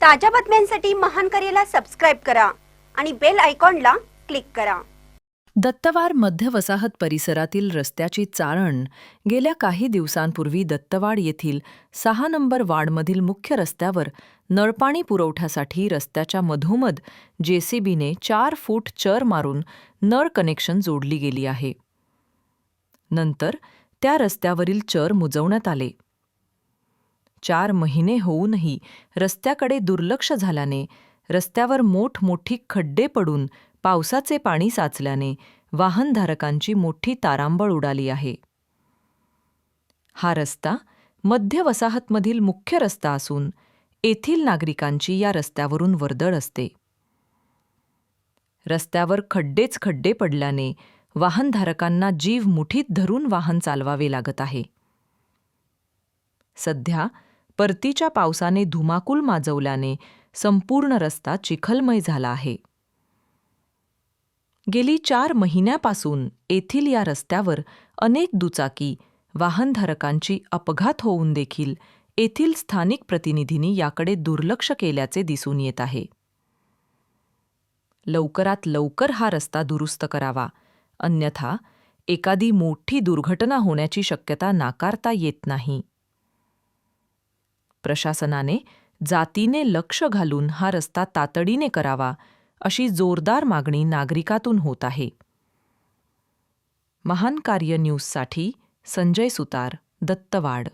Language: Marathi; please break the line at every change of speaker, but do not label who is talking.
ताज्या बातम्यांसाठी महान करेला सबस्क्राइब करा आणि बेल आयकॉनला क्लिक करा।
दत्तवाड मध्य वसाहत परिसरातील रस्त्याची चाळण गेल्या काही दिवसांपूर्वी दत्तवाड येथील 6 नंबर वार्डमधील मुख्य रस्त्यावर नळपाणी पुरवठ्यासाठी रस्त्याच्या मधोमध जेसीबीने 4 फूट चर मारून नळ कनेक्शन जोडली गेली आहे। नंतर त्या रस्त्यावरील चर मुजवण्यात आले। 4 महिने होऊनही रस्त्याकडे दुर्लक्ष झाल्याने रस्त्यावर मोठमोठी खड्डे पडून पावसाचे पाणी साचल्याने वाहनधारकांची मोठी तारांबळ उडाली आहे। हा रस्ता मध्य वसाहतमधील मुख्य रस्ता असून येथील नागरिकांची या रस्त्यावरून वर्दळ असते। रस्त्यावर खड्डेच खड्डे पडल्याने वाहनधारकांना जीव मुठीत धरून वाहन चालवावे लागत आहे। सध्या परतीच्या पावसाने धुमाकूळ माजवल्याने संपूर्ण रस्ता चिखलमय झाला आहे। गेली 4 महिन्यापासून येथील या रस्त्यावर अनेक दुचाकी वाहनधारकांची अपघात होऊन देखील येथील स्थानिक प्रतिनिधींनी याकडे दुर्लक्ष केल्याचे दिसून येत आहे। लवकरात लवकर हा रस्ता दुरुस्त करावा, अन्यथा एखादी मोठी दुर्घटना होण्याची शक्यता नाकारता येत नाही। प्रशासनाने जातीने लक्ष घालून हा रस्ता तातडीने करावा अशी जोरदार मागणी नागरिकातून होत आहे। महान कार्य न्यूजसाठी संजय सुतार, दत्तवाड।